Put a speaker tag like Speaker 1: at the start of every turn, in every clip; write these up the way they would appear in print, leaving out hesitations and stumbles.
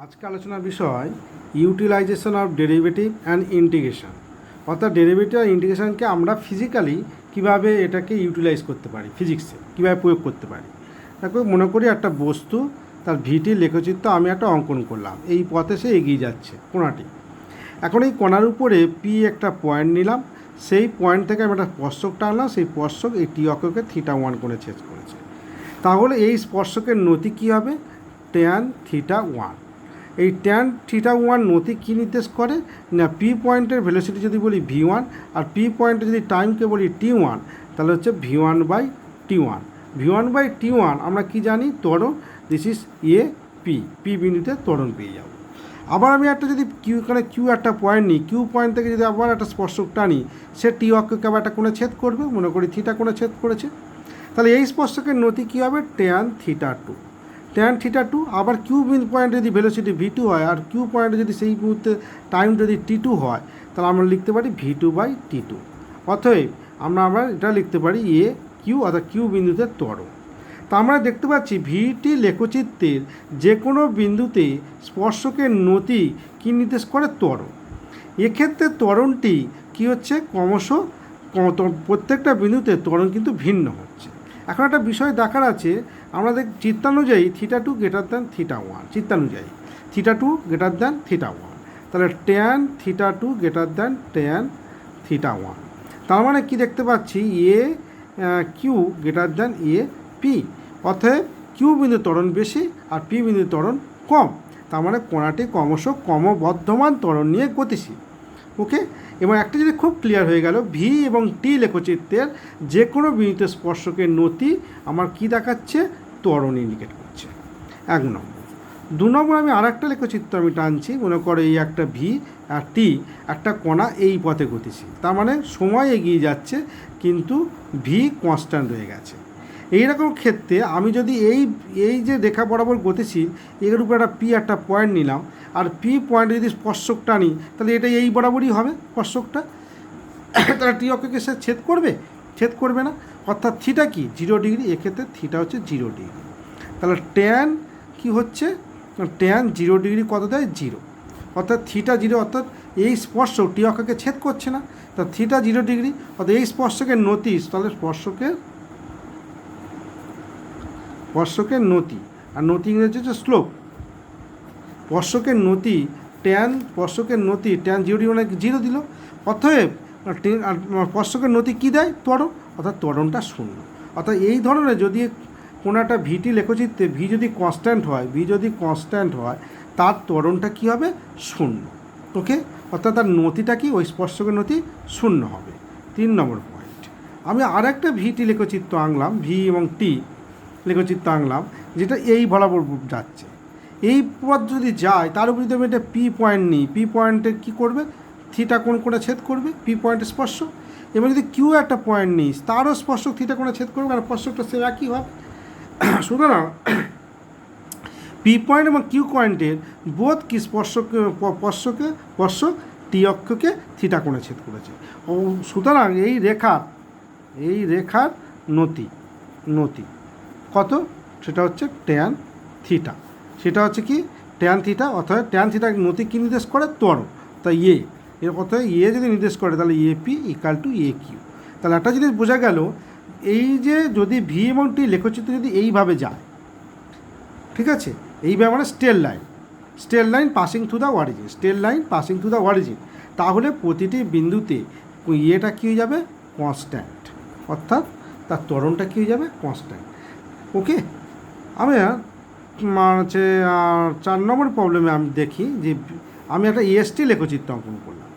Speaker 1: আজকে আলোচনার বিষয় utilization of derivative and integration. অর্থাৎ ডেরিভেটিভ আর ইন্টিগ্রেশনকে আমরা ফিজিক্যালি কীভাবে এটাকে ইউটিলাইজ করতে পারি, ফিজিক্সে কীভাবে প্রয়োগ করতে পারি। দেখো, মনে করি একটা বস্তু, তার ভিটি লেখচিত্র আমি একটা অঙ্কন করলাম, এই পথে সে এগিয়ে যাচ্ছে কোণাটি। এখন এই কোণার উপরে পি একটা পয়েন্ট নিলাম, সেই পয়েন্ট থেকে আমি একটা স্পর্শক টানলাম, সেই স্পর্শক এই টি অক্ষকে θ1 করে ছেদ করেছে। তাহলে এই স্পর্শকের নতি কী হবে? tan θ1। এই tan θ1 নতি কী নির্দেশ করে না, পি পয়েন্টের ভেলোসিটি যদি বলি v1 আর পি পয়েন্টে যদি টাইমকে বলি t1, তাহলে হচ্ছে v1/t1। v1/t1 আমরা কি জানি? ত্বরণ। দিস ইজ এ পি বিন্দুতে ত্বরণ পেয়ে যাব। আবার আমি একটা যদি কিউ একটা পয়েন্ট নিই, কিউ পয়েন্ট থেকে যদি আবার একটা স্পর্শক টানি, সে টি অক্ষকে আবার একটা কোণে ছেদ করবে, মনে করি থিটা কোণে ছেদ করেছে। তাহলে এই স্পর্শকের নতি কী হবে? tan θ2। tan θ2 আবার কিউ পয়েন্টে যদি ভেলোসিটি v2 হয় আর কিউ পয়েন্টে যদি সেই মুহূর্তে টাইম যদি t2 হয়, তাহলে আমরা লিখতে পারি v2/t2। অতএব আমরা এটা লিখতে পারি এ কিউ, অর্থাৎ কিউ বিন্দুতে ত্বরণ। তা আমরা দেখতে পাচ্ছি ভিটি লেখচিত্রের যে কোনো বিন্দুতে স্পর্শকের নতি কী নির্দেশ করে? ত্বরণ। এক্ষেত্রে ত্বরণটি কী হচ্ছে? ক্রমশ প্রত্যেকটা বিন্দুতে ত্বরণ কিন্তু ভিন্ন হচ্ছে। এখন একটা বিষয় দেখার আছে, আমাদের চিত্রানুযায়ী θ2 > θ1, চিত্রানুযায়ী θ2 > θ1, তাহলে tan θ2 tan θ1। তার মানে কি দেখতে পাচ্ছি? এ কিউ এ পি। অতএব কিউ বিন্দু ত্বরণ বেশি আর পি বিন্দু ত্বরণ কম। তার মানে কোণাটি ক্রমশ ক্রমবর্ধমান ত্বরণ নিয়ে গতিশীল। ওকে, এবং একটা যদি খুব ক্লিয়ার হয়ে গেল, ভি এবং টি লেখচিত্রের যে কোনো বিন্দুতে স্পর্শকের নতি আমার কি দেখাচ্ছে? ত্বরণ ইন্ডিকেট করছে। 1 নম্বর। 2 নম্বর, আমি আর একটা লেখচিত্র আমি টানছি, মনে করো এই একটা ভি আর টি, একটা কণা এই পথে গতিশীল, তার মানে সময় এগিয়ে যাচ্ছে কিন্তু ভি কনস্ট্যান্ট রয়ে গেছে। এইরকম ক্ষেত্রে আমি যদি এই যে রেখা বরাবর গতিশীল, এর উপরে একটা পি একটা পয়েন্ট নিলাম, আর পি পয়েন্টে যদি স্পর্শক টানি, তাহলে এটা এই বরাবরই হবে স্পর্শকটা। তাহলে টি অক্ষকে সে ছেদ করবে? ছেদ করবে না। অর্থাৎ থিটা কি? 0 ডিগ্রি। এক্ষেত্রে থিটা হচ্ছে 0 ডিগ্রি। তাহলে ট্যান কি হচ্ছে? ট্যান 0 ডিগ্রি কত দেয়? 0। অর্থাৎ থিটা 0, অর্থাৎ এই স্পর্শক টি অক্ষকে ছেদ করছে না, তা থিটা 0 ডিগ্রি। অর্থাৎ এই স্পর্শকের নতি, তাহলে স্পর্শকের নতি, আর নতি ইংরেজি হচ্ছে স্লোপ। স্পর্শকের নতি ট্যান 0 ডিগ্রি মানে 0 দিল। অতএব স্পর্শকের নতি কী দেয়? ত্বরণ। অর্থাৎ ত্বরণটা 0। অর্থাৎ এই ধরনের যদি কোনো একটা ভিটি লেখচিত্রে ভি যদি কনস্ট্যান্ট হয়, তার ত্বরণটা কী হবে? 0। ওকে, অর্থাৎ তার নতিটা কি? ওই স্পর্শকের নতি 0 হবে। 3 নম্বর পয়েন্ট, আমি আর একটা ভিটি লেখচিত্র আঁকলাম, ভি এবং টি লেখচিত্র আঁকলাম, যেটা এই বরাবর যাচ্ছে। এই পথ যদি যায়, তার উপর যদি আমি একটা পি পয়েন্ট নিই, পি পয়েন্টে কী করবে? থিটা কোণ করে ছেদ করবে, পি পয়েন্টের স্পর্শক। এবার যদি কিউ একটা পয়েন্ট নিই, তারও স্পর্শক থিটা কোণে ছেদ করবে, আর স্পর্শকটা সে একই হবে। সুতরাং পি পয়েন্ট এবং কিউ পয়েন্টের বোধ কি স্পর্শক টি অক্ষকে থিটা কোণে ছেদ করেছে। ও সুতরাং এই রেখার নতি কত? সেটা হচ্ছে ট্যান থিটা। সেটা হচ্ছে কি? Tan theta. অর্থাৎ ট্যান থিটার নতি কী নির্দেশ করে? ত্বরণ। তাই এর অর্থাৎ যদি নির্দেশ করে, তাহলে এপি = এ কিউ। তাহলে একটা জিনিস বোঝা গেল, এই যে যদি ভি এবং টি লেখচিত্র যদি এইভাবে যায়, ঠিক আছে, এইভাবে মানে straight line passing through the origin, তাহলে প্রতিটি বিন্দুতে এটা কী হয়ে যাবে? কনস্ট্যান্ট। অর্থাৎ তার ত্বরণটা কী হয়ে যাবে? কনস্ট্যান্ট। ওকে, আমি হচ্ছে 4 নম্বর প্রবলেমে আমি দেখি যে আমি একটা এসটি লেখচিত্র অঙ্কন করলাম।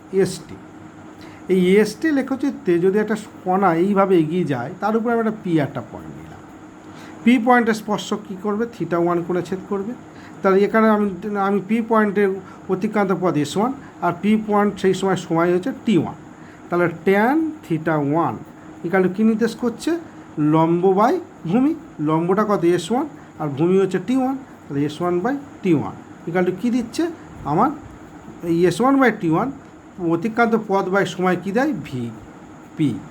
Speaker 1: এই এসটি লেখচিত্রে যদি একটা কণা এইভাবে এগিয়ে যায়, তার উপরে আমি একটা পি একটা পয়েন্ট নিলাম। পি পয়েন্টের স্পর্শক কী করবে? θ1 কোণে ছেদ করবে। তাহলে এখানে আমি পি পয়েন্টের অতিক্রান্ত পদ S1, আর পি পয়েন্ট সেই সময় হচ্ছে t1। তাহলে ট্যান θ1 কী নির্দেশ করছে? লম্ব বাই ভূমি। লম্বটা কত? S1, আর ভূমি হচ্ছে t1। তাহলে S1/t1 কী দিচ্ছে আমার? এই S1/t1 অতিক্রান্ত পদ বাই সময় কী দেয়?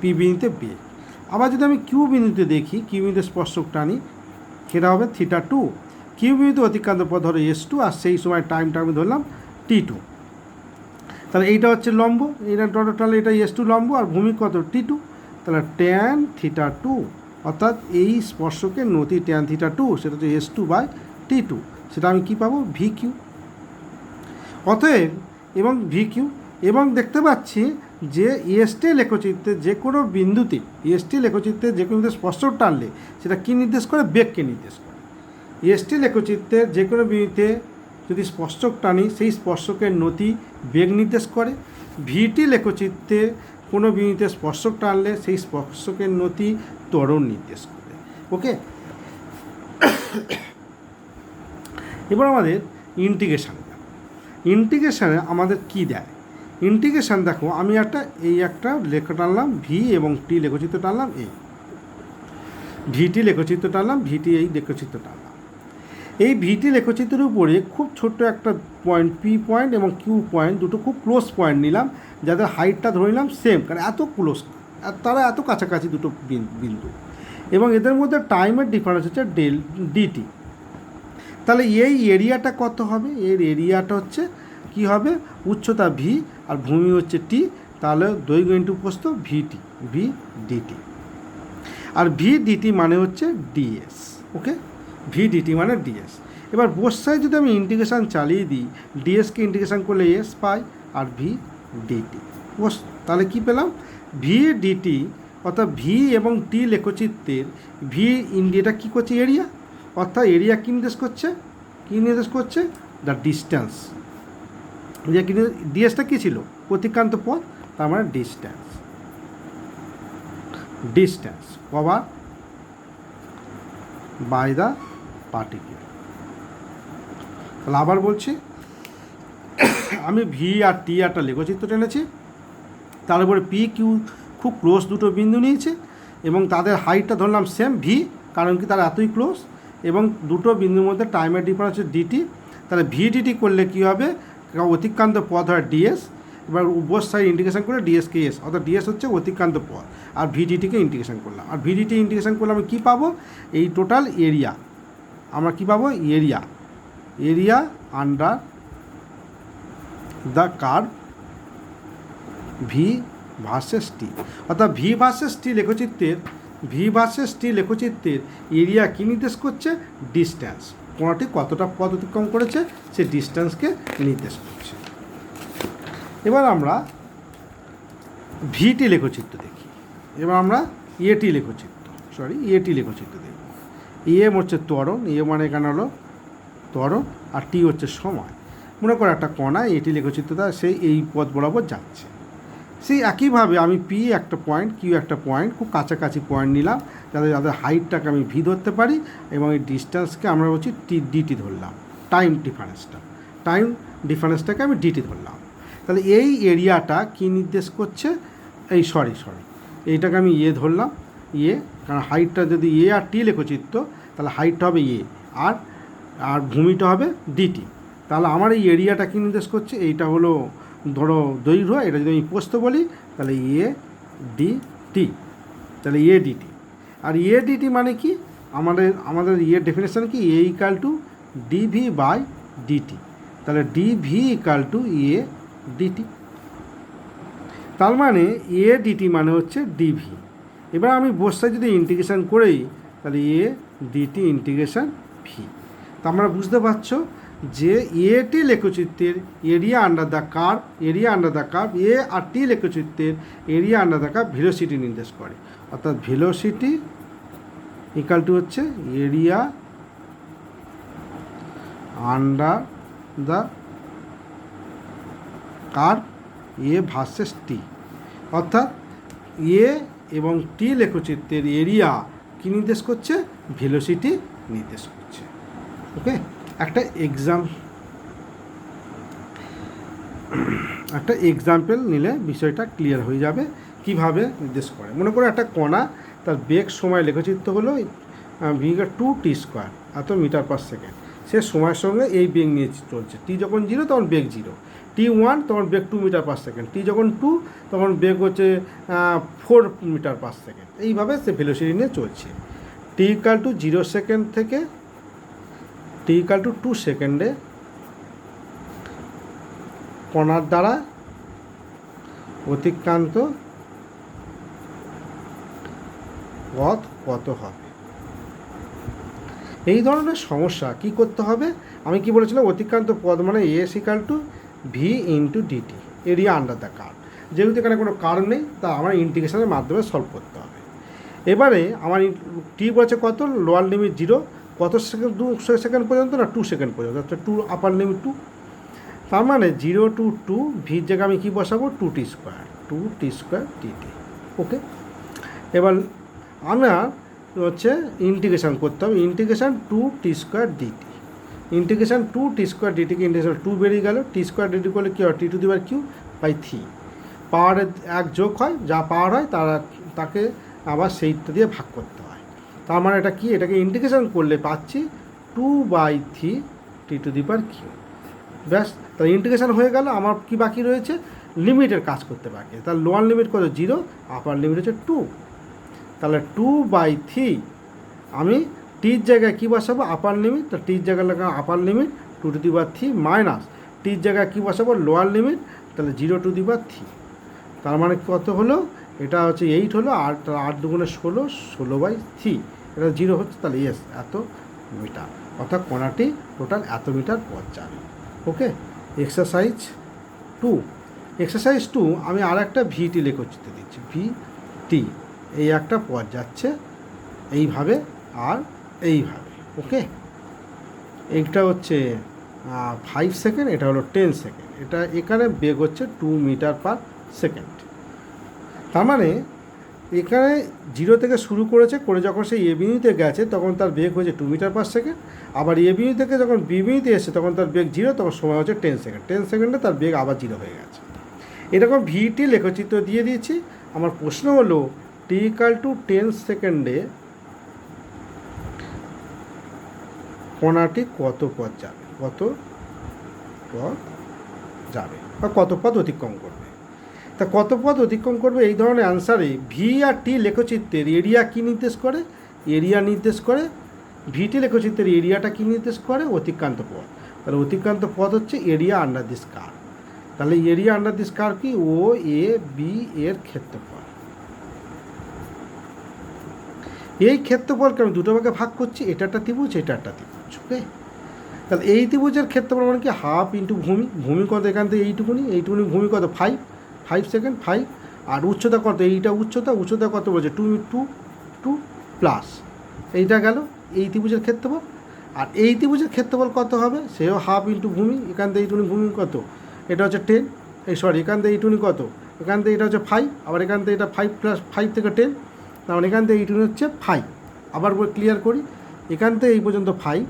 Speaker 1: পি বিন্দুতে বেগ। আবার যদি আমি কিউ বিন্দুতে দেখি, কিউ বিন্দুতে স্পর্শক টানি, সেটা হবে θ2। কিউ বিন্দুতে অতিক্রান্ত পথ ধরো S2 আর সেই সময় টাইমটা আমি ধরলাম T2। তাহলে এইটা হচ্ছে লম্ব, এটা টোটাল এটা S2 লম্ব আর ভূমি কত T2। তাহলে tan θ2 অর্থাৎ এই স্পর্শকের নতি tan θ2 সেটা হচ্ছে S2/T2, সেটা আমি কী পাবো VQ। অতএব এবং VQ এবং দেখতে পাচ্ছি যে EST লেখচিত্রে যে কোনো বিন্দুতে EST লেখচিত্রে যে কোনো বিন্দুতে স্পর্শক টানলে সেটা কী নির্দেশ করে, বেগকে নির্দেশ করে। EST লেখচিত্রের যে কোনো বিন্দুতে যদি স্পর্শক টানি সেই স্পর্শকের নতি বেগ নির্দেশ করে। VT লেখচিত্রে কোনো বিন্দুতে স্পর্শক টানলে সেই স্পর্শকের নতি ত্বরণ নির্দেশ করে। ওকে, এবার আমাদের ইন্টিগ্রেশন। ইন্টিগ্রেশনে আমাদের কি দেয়? ইন্টিগ্রেশন দেখো, আমি একটা লেখা টানলাম ভি এবং টি লেখচিত্র টানলাম, এই ভিটি লেখচিত্র টানলাম, ভিটি এই লেখচিত্র টানলাম। এই ভিটি লেখচিত্রের উপরে খুব ছোট্ট একটা পয়েন্ট পি পয়েন্ট এবং কিউ পয়েন্ট, দুটো খুব ক্লোজ পয়েন্ট নিলাম, যাদের হাইটটা ধরে নিলাম সেম, কারণ এত ক্লোজ, তারা এত কাছাকাছি দুটো বিন্দু, এবং এদের মধ্যে টাইমের ডিফারেন্স হচ্ছে ডিটি। তাহলে এই এরিয়াটা কত হবে? এর এরিয়াটা হচ্ছে কি হবে, উচ্চতা ভি আর ভূমি হচ্ছে টি, তাহলে দৈর্ঘ্য ইন্টু প্রস্থ ভিটি, ভি ডিটি। আর ভি ডিটি মানে হচ্ছে ডিএস। ওকে, ভি ডিটি মানে ডিএস। এবার বসায় যদি আমি ইন্টিগ্রেশন চালিয়ে দিই, ডিএসকে ইন্টিগ্রেশন করলে এস পাই আর ভি ডিটি। তাহলে কি পেলাম, ভি ডিটি অর্থাৎ ভি এবং টি লেখচিত্রের ভি এটা কী করছে, এরিয়া, অর্থাৎ এরিয়া কী নির্দেশ করছে, দ্য ডিস্ট্যান্স। ডিএসটা কী ছিল, অতিক্রান্ত পথ, তার মানে distance cover by the particle. তাহলে আবার বলছি, আমি ভি আর টি একটা লেখচিত্র টেনেছি, তার উপরে পি কিউ খুব ক্লোজ দুটো বিন্দু নিয়েছে এবং তাদের হাইটটা ধরলাম সেম ভি, কারণ কি তারা এতই ক্লোজ, এবং দুটো বিন্দুর মধ্যে টাইমের ডিফারেন্স হচ্ছে ডিটি। তাহলে ভি ডিটি করলে কী হবে, অতিক্রান্ত পথ হয় ডিএস। এবার উভয় সাইড ইন্টিগ্রেশন করে ডিএসকে এস, অর্থাৎ ডিএস হচ্ছে অতিক্রান্ত পথ, আর ভিডিটিকে ইন্টিগ্রেশন করলাম। আর ভিডিটি ইন্টিগ্রেশন করলে আমি কী পাবো, এই টোটাল এরিয়া আমরা কী পাবো, area under the curve V versus t. অর্থাৎ ভি ভার্সেস টি লেখচিত্রের এরিয়া কী নির্দেশ করছে, ডিস্ট্যান্স, কোনটি কতটা পথ অতিক্রম করেছে সে ডিস্ট্যান্সকে নির্দেশ করছে। এবার আমরা ভিটি লেখচিত্র দেখি। এবার আমরা এটি লেখচিত্র দেখব। এম হচ্ছে ত্বরণ, এ মানে এখানে হলো ত্বরণ, আর টি হচ্ছে সময়। মনে করো একটা কণা এটি লেখচিত্রটা সেই এই পথ বরাবর যাচ্ছে। সেই একইভাবে আমি পি একটা পয়েন্ট, কিউ একটা পয়েন্ট, খুব কাছাকাছি পয়েন্ট নিলাম, যাদের হাইটটাকে আমি ভি ধরতে পারি, এবং এই ডিস্ট্যান্সকে আমরা বলছি ডিটি ধরলাম, টাইম ডিফারেন্সটাকে আমি ডিটি ধরলাম। তাহলে এই এরিয়াটা কি নির্দেশ করছে, এইটাকে আমি ধরলাম, কারণ হাইটটা যদি আর টি লেখচিত্র, তাহলে হাইটটা হবে আর ভূমিটা হবে ডিটি। তাহলে আমার এই এরিয়াটা কি নির্দেশ করছে, এইটা হলো ধরো দৈর্ঘ্য, এটা যদি আমি প্রস্থ বলি তাহলে ডিটি, তাহলে ডিটি। আর ডিটি মানে কি, আমাদের ডেফিনেশন কি, = ডিভি বাই ডিটি। তাহলে ডিভি = ডিটি, তার মানে ডিটি মানে হচ্ছে ডিভি। এবার আমি বসায় যদি ইন্টিগ্রেশন করি তাহলে ডিটি ইন্টিগ্রেশন ভি। তা আমরা বুঝতে পারছো যে এটি লেখচিত্রের area under the curve, a আর টি লেখচিত্রের area under the curve velocity নির্দেশ করে। অর্থাৎ ভেলোসিটি = হচ্ছে area under the curve a versus t. অর্থাৎ এবং টি লেখচিত্রের এরিয়া কি নির্দেশ করছে, ভেলোসিটি নির্দেশ করছে। ওকে, একটা এক্সাম্পল নিলে বিষয়টা ক্লিয়ার হয়ে যাবে কিভাবে নির্দেশ করে। মনে করো একটা কণা, তার বেগ সময় লেখচিত্র হলো v/2t², এত মিটার পার সেকেন্ড। সে সময়ের সঙ্গে এই বেগ নিয়ে চলছে, টি যখন 0 তখন বেগ 0, t1 তখন বেগ 2 মিটার পার সেকেন্ড, টি যখন 2 তখন বেগ হচ্ছে 4 মিটার পার সেকেন্ড। এইভাবে সে ভেলোসিটি নিয়ে চলছে। t = 0 সেকেন্ড থেকে টি ইকাল টু 2 সেকেন্ডে কণার দ্বারা অতিক্রান্ত পথ কত হবে। এই ধরনের সমস্যা কি করতে হবে, আমি কি বলেছিলাম, অতিক্রান্ত পথ মানে s equal to v into dt, area under the curve. যেহেতু এখানে কোনো কার্ভ নেই, তা আমার ইন্টিগ্রেশনের মাধ্যমে সলভ করতে হবে। এবারে আমার টি বলেছে কত, লোয়ার লিমিট 0, কত সেকেন্ড, 2 সেকেন্ড পর্যন্ত না 2 সেকেন্ড পর্যন্ত, অর্থাৎ 2 আপার লিমিট 2, তার মানে 0 to 2 ভির জায়গায় আমি কী বসাবো, 2t স্কোয়ার dt। ওকে, এবার আমরা হচ্ছে ইন্টিগ্রেশন করতে হবে, integration 2t square dt, integration 2t square ডিটিকে ইন্টিগ্রেশন 2 বেরিয়ে গেল, টি স্কোয়ার ডিটি করলে কী হয়, t to the power q by 3, পাওয়ারের এক যোগ হয়, যা পাওয়ার হয় তাকে আবার সেইটা দিয়ে ভাগ করতে হয়। তার মানে এটা কি, এটাকে ইন্টিগ্রেশন করলে পাচ্ছি 2/3 টি টু দি পাওয়ার কিউ। ব্যাস, তাহলে ইন্টিগ্রেশন হয়ে গেল। আমার কি বাকি রয়েছে, লিমিটের কাজ করতে বাকি। তার লোয়ার লিমিট কত 0, আপার লিমিট হচ্ছে 2, তাহলে 2/3 আমি টির জায়গায় কী বসাবো, আপার লিমিট, তো টির জায়গায় লাগা আপার limit 2 two the power 3 minus টির জায়গায় কী বসাবো, লোয়ার লিমিট, তাহলে 0 টু দি পাওয়ার 3। তার মানে কত হলো, এটা হচ্ছে 8 হলো, আর 8 দুগুণে 16, 16/3, এটা 0 হচ্ছে, তাহলে ইয়েস এত মিটার, অর্থাৎ কণাটি টোটাল এত মিটার পথ যাবে। ওকে, এক্সারসাইজ 2 আমি আর একটা ভিটি লেখচিত্র দিচ্ছি, ভিটি, এই একটা পথ যাচ্ছে এইভাবে আর এইভাবে। ওকে, এইটা হচ্ছে 5 সেকেন্ড, এটা হলো 10 সেকেন্ড, এটা এখানে বেগ হচ্ছে 2 মিটার পার সেকেন্ড। তার মানে এখানে 0 থেকে শুরু করেছে, করে যখন সেই এ বিন্দুতে গেছে তখন তার বেগ হয়েছে 2 মিটার পার সেকেন্ড, আবার এ বিন্দু থেকে যখন বি বিন্দুতে এসেছে তখন তার বেগ 0, তখন সময় হচ্ছে 10 সেকেন্ড, 10 সেকেন্ডে তার বেগ আবার 0 হয়ে গেছে। এরকম ভিটি লেখচিত্র দিয়ে দিয়েছি। আমার প্রশ্ন হলো টি ইকাল টু 10 সেকেন্ডে কণাটি কত পথ যাবে, বা কত পথ অতিক্রম করবে। তা কত পথ অতিক্রম করবে, এই ধরনের অ্যান্সারে ভি আর টি লেখচিত্রের এরিয়া কী নির্দেশ করে, এরিয়া নির্দেশ করে, ভিটি লেখচিত্রের এরিয়াটা কী নির্দেশ করে, অতিক্রান্ত পথ। তাহলে অতিক্রান্ত পথ হচ্ছে এরিয়া আন্ডার দিস কার্ভ। তাহলে এরিয়া আন্ডার দিস কার্ভ কি, ও এ বি এর ক্ষেত্রফল। এই ক্ষেত্রফলকে আমি দুটো ভাগে ভাগ করছি, এটা একটা ত্রিভুজ, এটা একটা ত্রিভুজ। ওকে, তাহলে এই ত্রিভুজের ক্ষেত্রফল মানে কি, হাফ ইন্টু ভূমি কত, এখান থেকে এইটুকুনি ভূমি কত 5 সেকেন্ড 5, আর উচ্চতা কত, এইটা উচ্চতা কত বলছে 2 প্লাস, এইটা গেল এই ত্রিভুজের ক্ষেত্রফল। আর এই ত্রিভুজের ক্ষেত্রফল কত হবে, সেও হাফ ইন্টু ভূমি, এখান থেকে এইটুকুনি ভূমি কত, এটা হচ্ছে 10, এখান থেকে এইটুকুনি কত, এখান থেকে এটা হচ্ছে 5, আবার এখান থেকে এটা 5 প্লাস 5 থেকে 10, তাহলে এখান থেকে এইটুকুনি হচ্ছে 5। আবার ক্লিয়ার করি, এখান থেকে এই পর্যন্ত 5,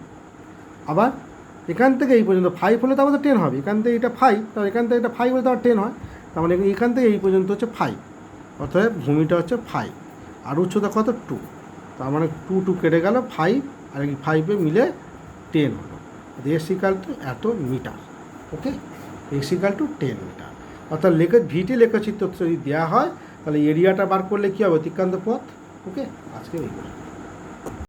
Speaker 1: আবার এখান থেকে এই পর্যন্ত 5 হলে তো আমাদের 10 হবে, এখান থেকে এটা 5, তাহলে এখান থেকে এটা 5 হলে তো আমার 10 হয়, তার মানে এখান থেকে এই পর্যন্ত হচ্ছে 5, অর্থাৎ ভূমিটা হচ্ছে 5, আর উচ্চতা কত 2, তার মানে 2 কেটে গেল 5, আর এই 5 মিলে 10 হলো, এস ইকাল টু এত মিটার। ওকে, এস ইকাল টু 10 মিটার, অর্থাৎ ভিটি লেখচিত্র যদি দেওয়া হয় তাহলে এরিয়াটা বার করলে কী হবে, অতিক্রান্ত পথ। ওকে, আজকে এই